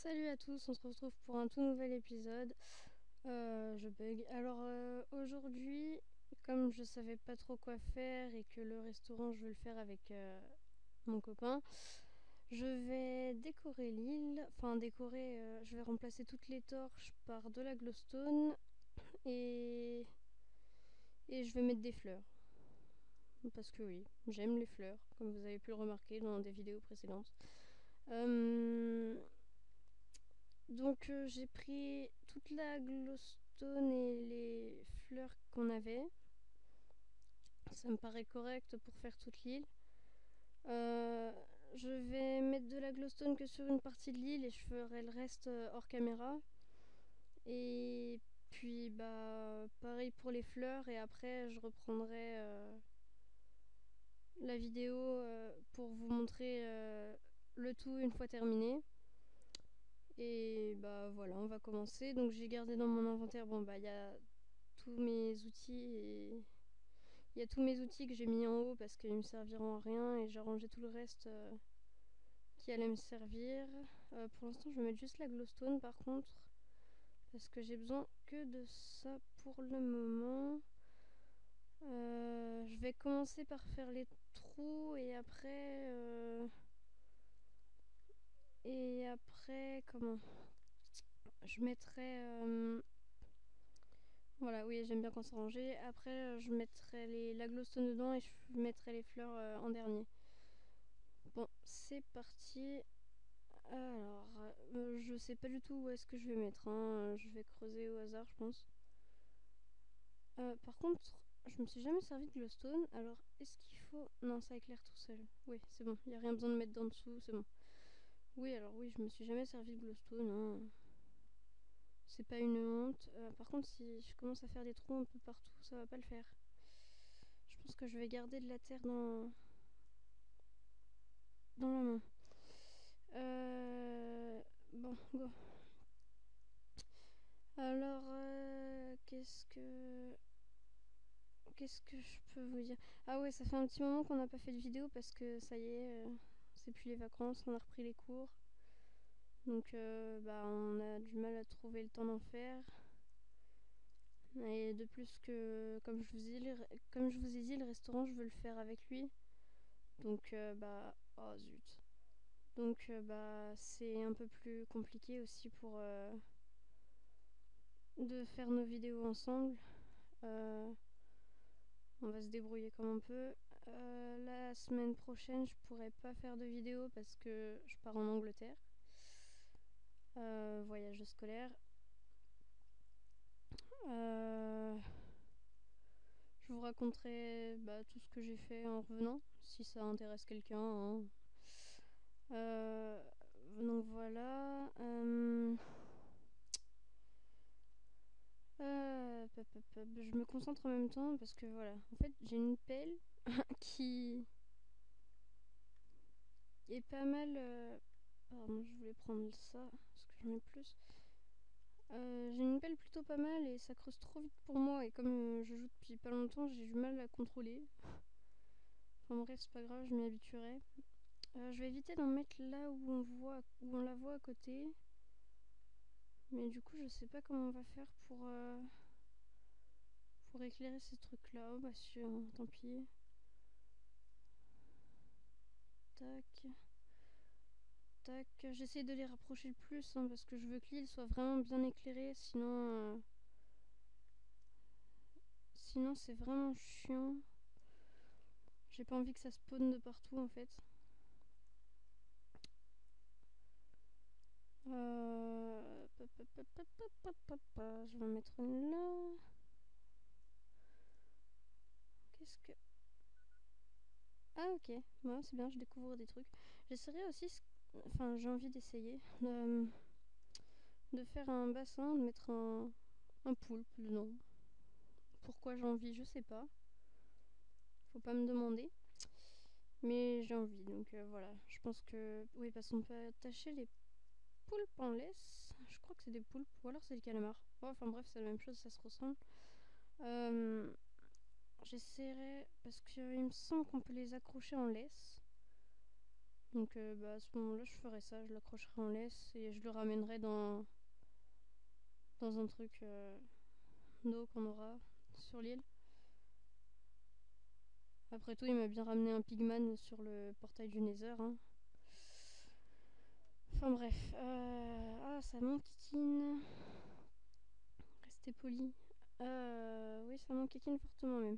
Salut à tous, on se retrouve pour un tout nouvel épisode. Je bug. Alors aujourd'hui, comme je savais pas trop quoi faire et que le restaurant je veux le faire avec mon copain, je vais décorer l'île. Enfin décorer, je vais remplacer toutes les torches par de la glowstone et, et je vais mettre des fleurs. Parce que oui, j'aime les fleurs, comme vous avez pu le remarquer dans des vidéos précédentes. Donc j'ai pris toute la glowstone et les fleurs qu'on avait. Ça me paraît correct pour faire toute l'île. Euh, je vais mettre de la glowstone que sur une partie de l'île et je ferai le reste hors caméra. Et puis bah pareil pour les fleurs et après je reprendrai la vidéo pour vous montrer le tout une fois terminé. Et bah voilà, on va commencer. Donc j'ai gardé dans mon inventaire, bon bah il y a tous mes outils et il y a tous mes outils que j'ai mis en haut parce qu'ils me serviront à rien et j'ai rangé tout le reste qui allait me servir. Pour l'instant je vais mettre juste la glowstone par contre parce que j'ai besoin que de ça pour le moment. Je vais commencer par faire les trous et après comment je mettrai voilà, oui, j'aime bien quand c'est rangé. Après, je mettrai la glowstone dedans et je mettrai les fleurs en dernier. Bon, c'est parti. Alors, je sais pas du tout où est-ce que je vais mettre. Hein. Je vais creuser au hasard, je pense. Par contre, je me suis jamais servi de glowstone. Alors, est-ce qu'il faut... Non, ça éclaire tout seul. Oui, c'est bon. Il n'y a rien besoin de mettre d'en dessous, c'est bon. Oui, alors oui, je me suis jamais servi de glowstone. Hein. C'est pas une honte. Par contre, si je commence à faire des trous un peu partout, ça va pas le faire. Je pense que je vais garder de la terre dans la main. Bon, go. Alors, qu'est-ce que je peux vous dire? Ah ouais, ça fait un petit moment qu'on n'a pas fait de vidéo parce que ça y est, c'est plus les vacances, on a repris les cours. Donc, bah, on a du mal à trouver le temps d'en faire. Et de plus que, comme je vous ai dit, le restaurant, je veux le faire avec lui. Donc, bah, oh zut. Donc, bah, c'est un peu plus compliqué aussi pour de faire nos vidéos ensemble. Euh, on va se débrouiller comme on peut. La semaine prochaine, je pourrai pas faire de vidéo parce que je pars en Angleterre. Voyage scolaire. Euh, je vous raconterai bah, tout ce que j'ai fait en revenant, si ça intéresse quelqu'un. Hein. Donc voilà. Je me concentre en même temps parce que voilà. En fait, j'ai une pelle qui est pas mal. Pardon, je voulais prendre ça parce que j'en ai plus. J'ai une pelle plutôt pas mal et ça creuse trop vite pour moi. Et comme je joue depuis pas longtemps, j'ai du mal à contrôler. Enfin bref, c'est pas grave, je m'y habituerai. Je vais éviter d'en mettre là où on la voit à côté. Mais du coup, je sais pas comment on va faire pour éclairer ces trucs-là. Oh bah si, tant pis. Tac. Tac. J'essaie de les rapprocher le plus hein, parce que je veux que l'île soit vraiment bien éclairée. Sinon c'est vraiment chiant. J'ai pas envie que ça spawn de partout en fait. Je vais en mettre une là. Qu'est-ce que... Ah ok, ouais, c'est bien, je découvre des trucs. J'essaierai aussi, enfin j'ai envie d'essayer de faire un bassin, de mettre un poulpe dedans. Pourquoi j'ai envie, je sais pas. Faut pas me demander. Mais j'ai envie, donc voilà. Je pense que... Oui, parce qu'on peut attacher les poulpes en laisse. Je crois que c'est des poulpes, ou alors c'est des calamars. Ouais, enfin bref, c'est la même chose, ça se ressemble. J'essaierai, parce qu'il me semble qu'on peut les accrocher en laisse. Donc bah, à ce moment-là, je ferai ça, je l'accrocherai en laisse et je le ramènerai dans un truc d'eau qu'on aura sur l'île. Après tout, il m'a bien ramené un pigman sur le portail du Nether. Hein. Enfin bref. Ah, ça m'enquiquine. Restez poli. Oui, ça m'enquiquine fortement même.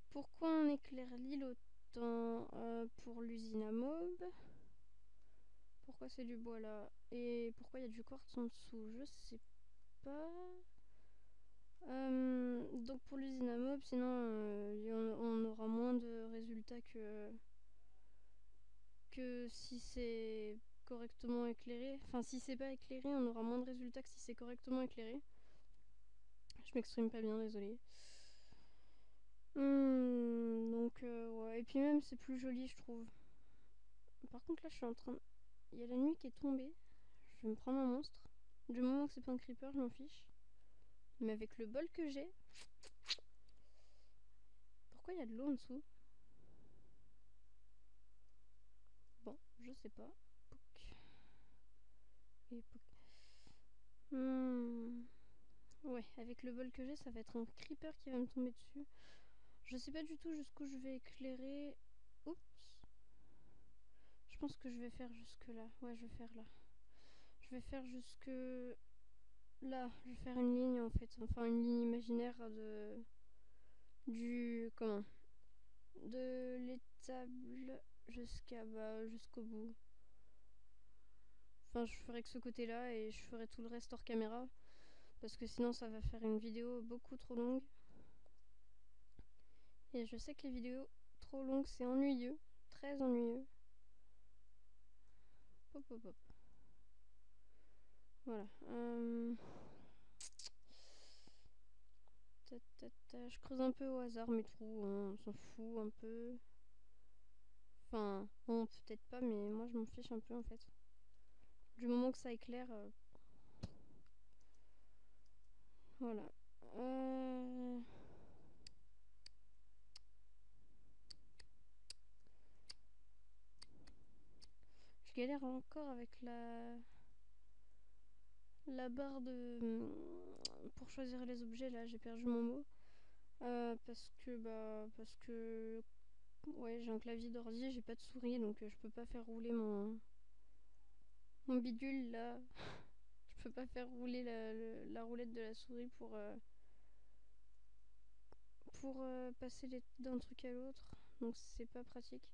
Pourquoi on éclaire l'île autant pour l'usine à mob? Pourquoi c'est du bois là? Et pourquoi il y a du quartz en dessous? Je sais pas. Donc pour l'usine à mob, sinon on aura moins de résultats que si c'est correctement éclairé. Enfin, si c'est pas éclairé, on aura moins de résultats que si c'est correctement éclairé. Je m'exprime pas bien, désolée. Donc, ouais. Et puis même, c'est plus joli, je trouve. Par contre, là, je suis en train. Il y a la nuit qui est tombée. Je vais me prendre un monstre. Du moment que c'est pas un creeper, je m'en fiche. Mais avec le bol que j'ai. Pourquoi il y a de l'eau en dessous? Bon, je sais pas. Pouc. Et pouc. Ouais, avec le bol que j'ai, ça va être un creeper qui va me tomber dessus. Je sais pas du tout jusqu'où je vais éclairer. Oups. Je pense que je vais faire jusque là. Ouais, je vais faire là. Je vais faire jusque là. Je vais faire une ligne en fait. Enfin, une ligne imaginaire du. Comment? De l'étable jusqu'au bout. Enfin, je ferai que ce côté là et je ferai tout le reste hors caméra. Parce que sinon, ça va faire une vidéo beaucoup trop longue. Et je sais que les vidéos trop longues, c'est ennuyeux. Très ennuyeux. Hop, hop, hop. Voilà. Je creuse un peu au hasard mes trous. On s'en fout un peu. Enfin, bon, peut-être pas, mais moi je m'en fiche un peu en fait. Du moment que ça éclaire. Voilà. Je galère encore avec la barre de. Pour choisir les objets, là, j'ai perdu mon mot. Parce que. Ouais, j'ai un clavier d'ordi, j'ai pas de souris, donc je peux pas faire rouler mon bidule là. Je peux pas faire rouler la roulette de la souris pour passer d'un truc à l'autre. Donc c'est pas pratique.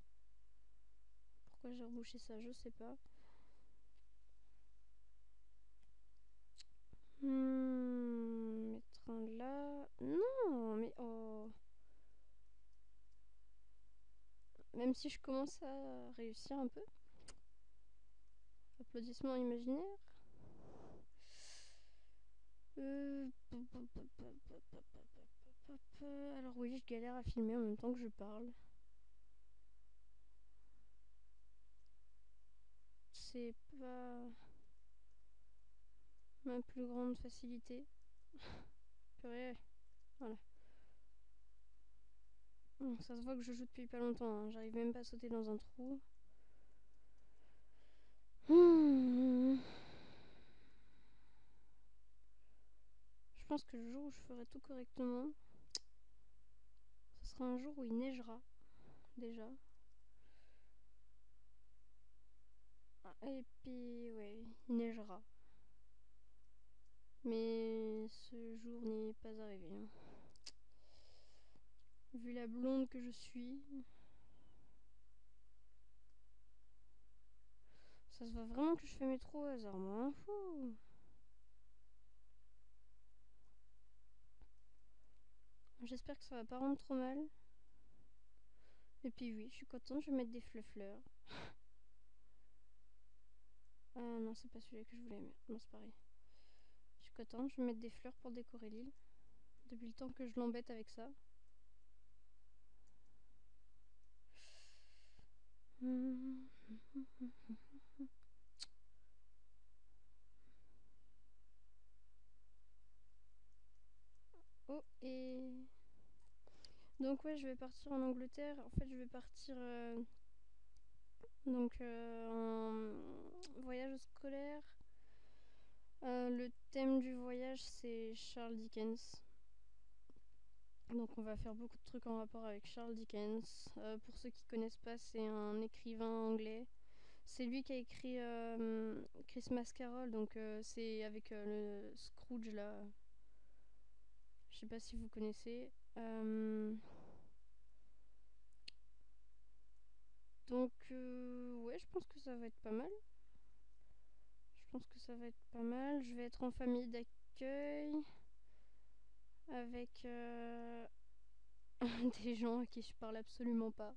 Pourquoi j'ai rebouché ça, je sais pas. Mettre un là. Non, mais oh. Même si je commence à réussir un peu. Applaudissements imaginaires. Alors oui, je galère à filmer en même temps que je parle. C'est pas ma plus grande facilité. Purée, voilà. Ça se voit que je joue depuis pas longtemps, hein. J'arrive même pas à sauter dans un trou. Je pense que le jour où je ferai tout correctement, ce sera un jour où il neigera, déjà. Et puis, ouais, il neigera. Mais ce jour n'est pas arrivé. Hein. Vu la blonde que je suis, ça se voit vraiment que je fais mes trous au hasard, moi. Hein. Fou. J'espère que ça va pas rendre trop mal. Et puis oui, je suis contente, je vais mettre des fleurs. Ah non, c'est pas celui-là que je voulais mettre. Non, c'est pareil. Je suis contente, je vais mettre des fleurs pour décorer l'île. Depuis le temps que je l'embête avec ça. Oh, et Donc ouais, je vais partir en Angleterre. En fait, je vais partir en voyage scolaire. Le thème du voyage, c'est Charles Dickens. Donc on va faire beaucoup de trucs en rapport avec Charles Dickens. Pour ceux qui connaissent pas, c'est un écrivain anglais. C'est lui qui a écrit Christmas Carol, donc c'est avec le Scrooge là. Je sais pas si vous connaissez. Ouais, je pense que ça va être pas mal. Je vais être en famille d'accueil avec des gens à qui je parle absolument pas.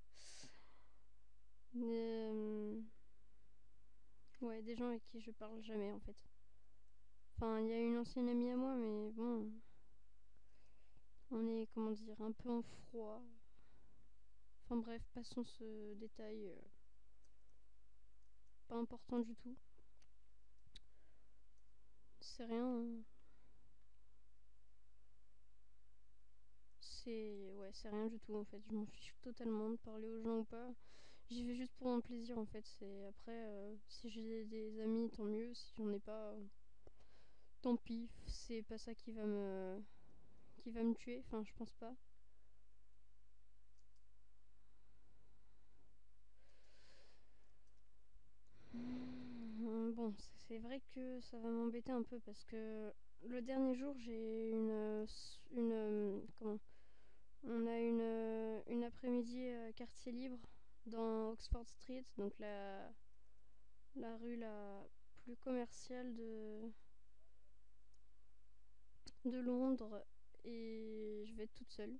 Euh, Ouais, des gens avec qui je parle jamais en fait. Enfin, il y a une ancienne amie à moi, mais bon, on est, comment dire, un peu en froid. Enfin bref, passons ce détail, pas important du tout. C'est rien. C'est rien du tout en fait. Je m'en fiche totalement de parler aux gens ou pas. J'y vais juste pour mon plaisir en fait. C'est après, si j'ai des amis, tant mieux. Si j'en ai pas, tant pis. C'est pas ça qui va me tuer. Enfin, je pense pas. Bon, c'est vrai que ça va m'embêter un peu parce que le dernier jour, j'ai comment on a une après-midi quartier libre dans Oxford Street, donc la rue la plus commerciale de Londres, et je vais être toute seule.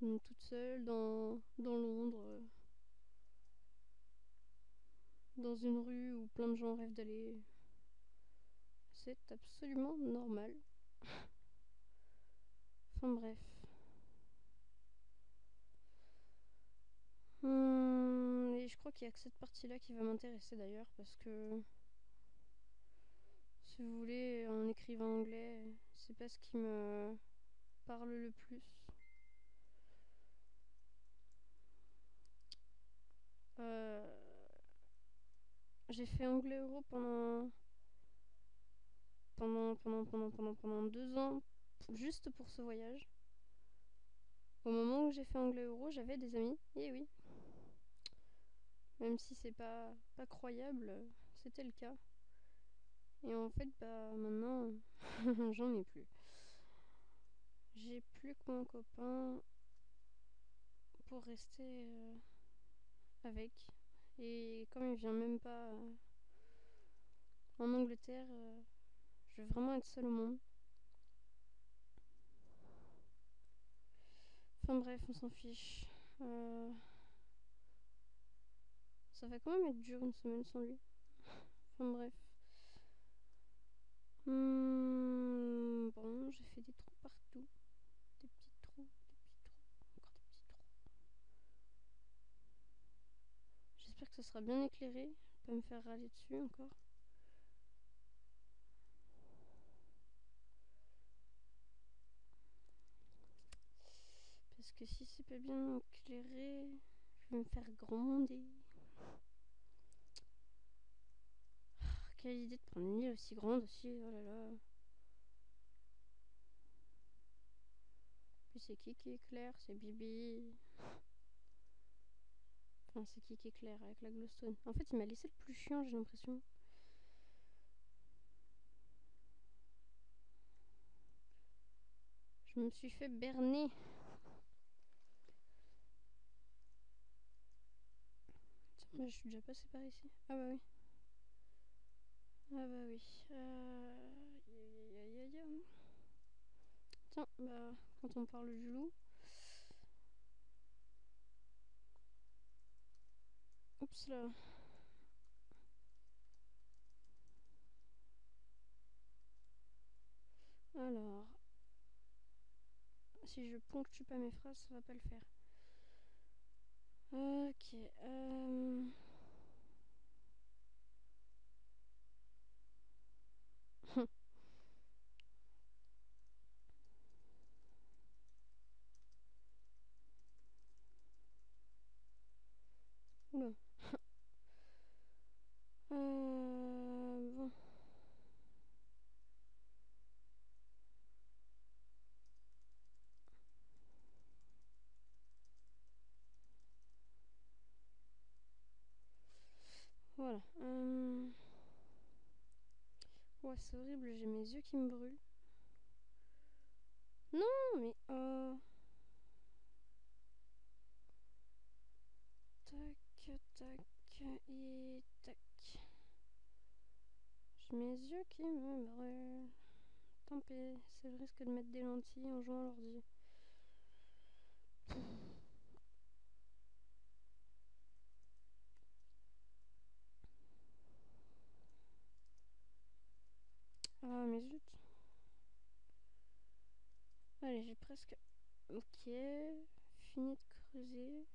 Donc, toute seule dans Londres, dans une rue où plein de gens rêvent d'aller. C'est absolument normal. Enfin bref. Et je crois qu'il y a que cette partie-là qui va m'intéresser d'ailleurs, parce que si vous voulez, en écrivain anglais, c'est pas ce qui me parle le plus. Euh, j'ai fait anglais-euro pendant 2 ans, juste pour ce voyage. Au moment où j'ai fait anglais-euro, j'avais des amis, et oui, même si c'est pas croyable, c'était le cas. Et en fait, bah maintenant, j'en ai plus. J'ai plus que mon copain pour rester avec. Et comme il vient même pas en Angleterre, je vais vraiment être seule au monde. Enfin bref, on s'en fiche. Ça va quand même être dur une semaine sans lui. Enfin bref. Bon, j'ai fait des trous partout. Des petits trous, des petits trous, encore des petits trous. J'espère que ça sera bien éclairé. Je vais pas me faire râler dessus encore. Parce que si c'est pas bien éclairé, je vais me faire gronder. Quelle idée de prendre une île aussi grande aussi, oh là là. Puis c'est qui éclaire? C'est Bibi. Enfin, c'est qui éclaire avec la glowstone. En fait, il m'a laissé le plus chiant, j'ai l'impression. Je me suis fait berner. Tiens, bah, je suis déjà passée par ici. Ah bah oui. Ah bah oui. Tiens, bah, quand on parle du loup. Oups là. Alors. Si je ponctue pas mes phrases, ça va pas le faire. Ok. Voilà. Ouais, c'est horrible, j'ai mes yeux qui me brûlent. Non, mais oh. Tac, tac, et tac. J'ai mes yeux qui me brûlent. Tant pis, c'est le risque de mettre des lentilles en jouant à l'ordi. Ah, mais zut. Allez, j'ai presque... Ok, fini de creuser.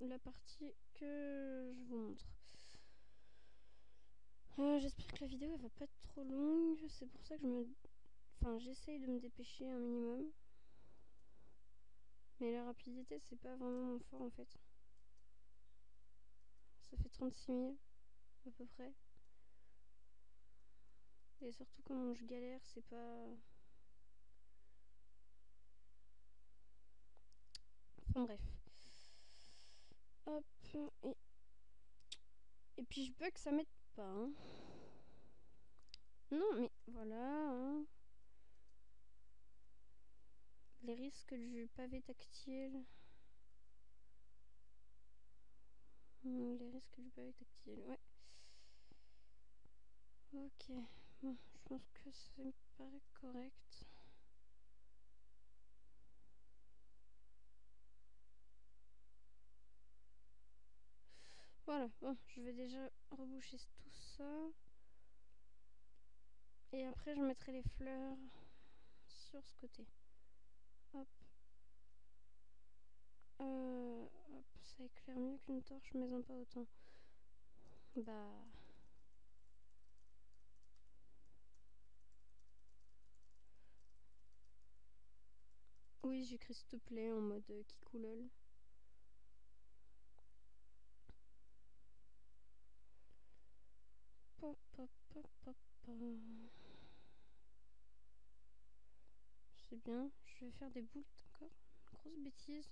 La partie que je vous montre. J'espère que la vidéo elle va pas être trop longue, c'est pour ça que j'essaye de me dépêcher un minimum. Mais la rapidité c'est pas vraiment mon fort en fait. Ça fait 36 000 à peu près. Et surtout quand je galère c'est pas... Enfin bref. Hop, et puis je bug ça m'aide pas. Hein. Non mais voilà. Hein. Les risques du pavé tactile. Les risques du pavé tactile, ouais. Ok, bon, je pense que ça me paraît correct. Voilà, bon, je vais déjà reboucher tout ça. Et après, je mettrai les fleurs sur ce côté. Hop. Hop, ça éclaire mieux qu'une torche, mais en pas autant. Bah... Oui, j'écris s'il te plaît en mode kikoulol. Pop, pop, pop, pop, pop. C'est bien, je vais faire des boules encore. Grosse bêtise.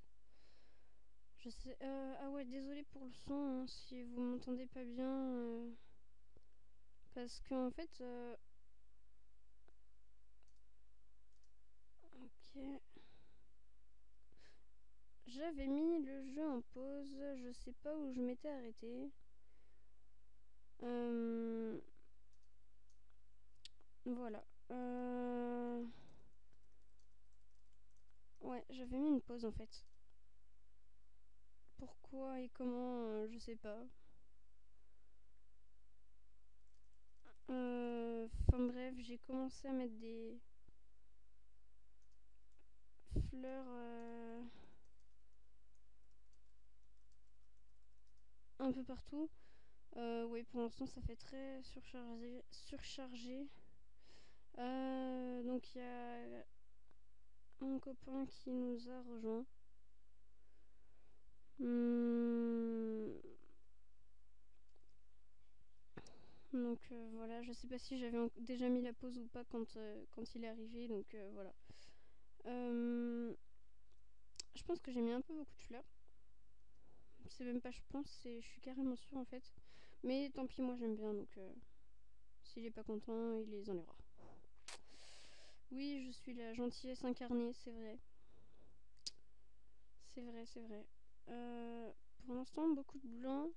Je sais... ah ouais, désolé pour le son, hein, si vous m'entendez pas bien. Parce que en fait... Ok... J'avais mis le jeu en pause, je sais pas où je m'étais arrêtée. Voilà. Ouais, j'avais mis une pause en fait. Pourquoi et comment, je sais pas. Enfin bref, j'ai commencé à mettre des fleurs un peu partout. Oui, pour l'instant ça fait très surchargé. Donc il y a un copain qui nous a rejoint. Donc voilà, je sais pas si j'avais déjà mis la pause ou pas quand il est arrivé, donc voilà. Je pense que j'ai mis un peu beaucoup de fleurs. C'est même pas je pense, je suis carrément sûre en fait. Mais tant pis, moi j'aime bien, donc s'il est pas content, il les enlèvera. Oui, je suis la gentillesse incarnée, c'est vrai. C'est vrai, c'est vrai. Pour l'instant, beaucoup de blanc.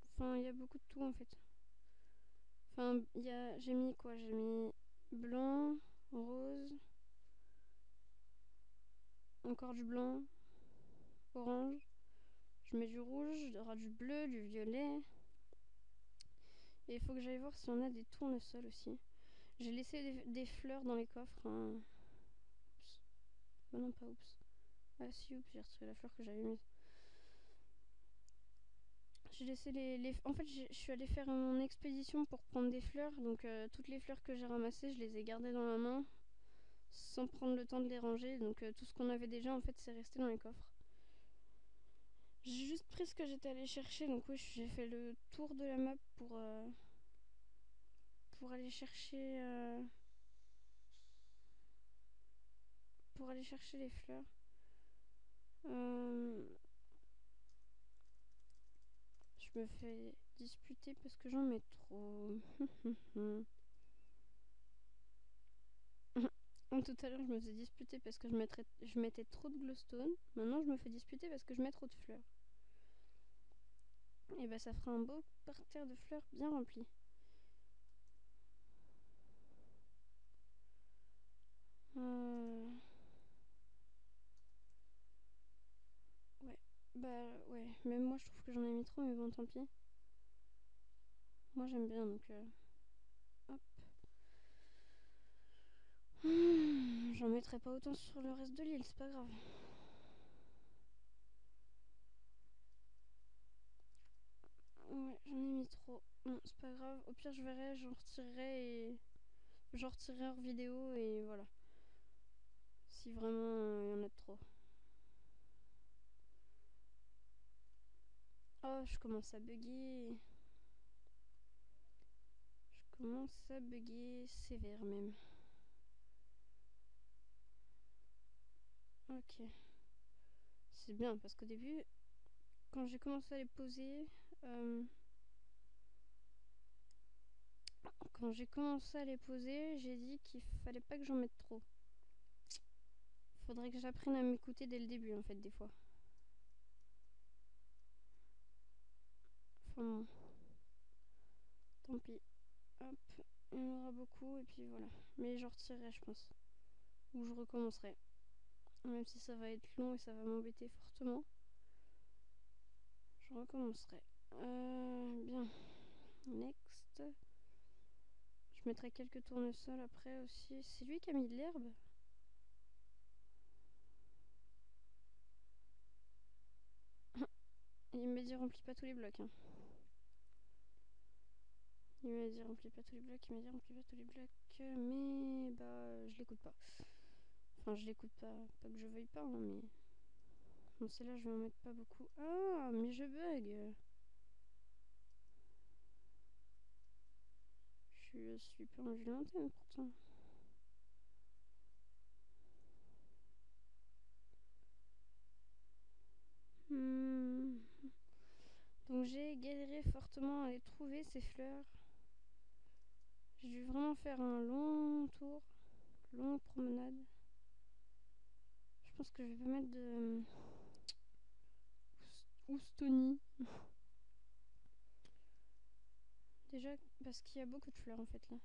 Enfin, il y a beaucoup de tout en fait. Enfin, j'ai mis quoi? J'ai mis blanc, rose, encore du blanc, orange. Je mets du rouge, il y aura du bleu, du violet. Et il faut que j'aille voir si on a des tournesols aussi. J'ai laissé des fleurs dans les coffres. Hein. Oups. Oh non, pas oups. Ah si, oups, j'ai retiré la fleur que j'avais mise. J'ai laissé En fait, je suis allée faire mon expédition pour prendre des fleurs. Donc toutes les fleurs que j'ai ramassées, je les ai gardées dans la main. Sans prendre le temps de les ranger. Donc tout ce qu'on avait déjà, en fait, c'est resté dans les coffres. J'ai juste pris ce que j'étais allée chercher. Donc oui, j'ai fait le tour de la map pour aller chercher pour aller chercher les fleurs. Je me fais disputer parce que j'en mets trop. Tout à l'heure, je me faisais disputer parce que je mettais trop de glowstone. Maintenant, je me fais disputer parce que je mets trop de fleurs. Et bah, ça fera un beau parterre de fleurs bien rempli. Ouais. Bah, ouais. Même moi, je trouve que j'en ai mis trop, mais bon, tant pis. Moi, j'aime bien, donc... Hop. J'en mettrai pas autant sur le reste de l'île, c'est pas grave. Ouais, j'en ai mis trop. Non, c'est pas grave. Au pire, je verrai, j'en retirerai et... J'en retirerai hors vidéo et voilà. Si vraiment il y en a de trop. Oh, je commence à bugger. Je commence à bugger sévère même. Ok. C'est bien parce qu'au début, quand j'ai commencé à les poser, j'ai dit qu'il fallait pas que j'en mette trop. Faudrait que j'apprenne à m'écouter dès le début en fait des fois. Enfin bon. Tant pis. Hop. Il y en aura beaucoup et puis voilà. Mais j'en retirerai je pense. Ou je recommencerai. Même si ça va être long et ça va m'embêter fortement. Je recommencerai. Bien. Next. Je mettrai quelques tournesols après aussi. C'est lui qui a mis de l'herbe? Il m'a dit remplis pas tous les blocs. Hein. Il m'a dit remplis pas tous les blocs, mais bah je l'écoute pas. Enfin je l'écoute pas, pas que je veuille pas, hein, mais... Bon celle-là je vais en mettre pas beaucoup. Ah mais je bug. Je suis pas en vue lointaine pourtant. Donc j'ai galéré fortement à les trouver ces fleurs. J'ai dû vraiment faire un long tour, longue promenade. Je pense que je vais pas mettre de Oustonie. Déjà parce qu'il y a beaucoup de fleurs en fait là.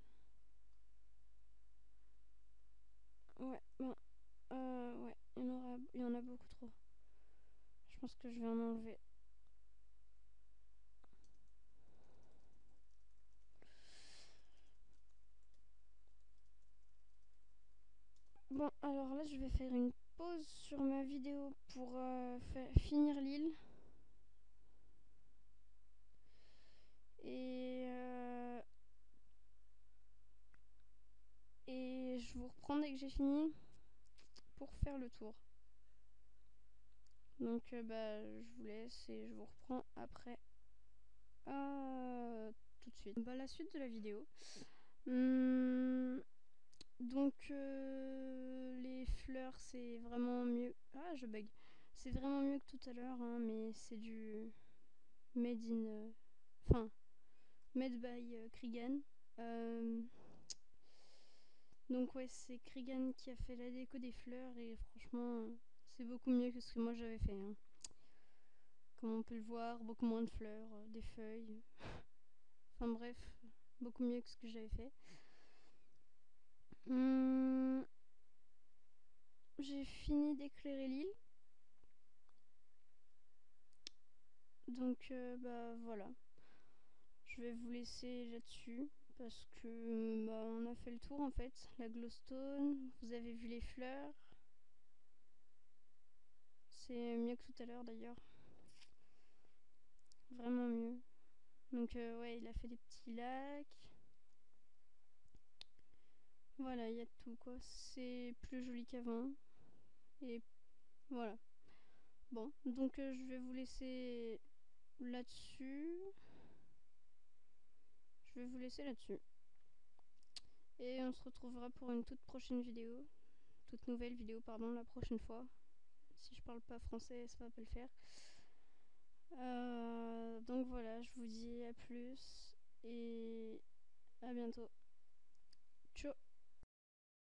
Ouais, bon, ouais, il y en a beaucoup trop. Je pense que je vais en enlever. Bon, alors là, je vais faire une pause sur ma vidéo pour finir l'île. Et je vous reprends dès que j'ai fini pour faire le tour. Donc, bah, je vous laisse et je vous reprends après. Tout de suite. Bah, la suite de la vidéo. Donc, les fleurs, c'est vraiment mieux. Ah, je bug. C'est vraiment mieux que tout à l'heure, hein, mais c'est du made in. Enfin, made by Krigan. Donc, ouais, c'est Krigan qui a fait la déco des fleurs et franchement, c'est beaucoup mieux que ce que moi j'avais fait. Hein. Comme on peut le voir, beaucoup moins de fleurs, des feuilles. Enfin, bref, beaucoup mieux que ce que j'avais fait. J'ai fini d'éclairer l'île. Donc bah voilà. Je vais vous laisser là-dessus parce que bah, on a fait le tour en fait. La glowstone, vous avez vu les fleurs. C'est mieux que tout à l'heure d'ailleurs. Vraiment mieux. Donc ouais, il a fait des petits lacs. Voilà, il y a tout quoi. C'est plus joli qu'avant. Et voilà. Bon, donc je vais vous laisser là-dessus. Je vais vous laisser là-dessus. Et on se retrouvera pour une toute prochaine vidéo. toute nouvelle vidéo, pardon, la prochaine fois. Si je parle pas français, ça va pas le faire. Donc voilà, je vous dis à plus et à bientôt.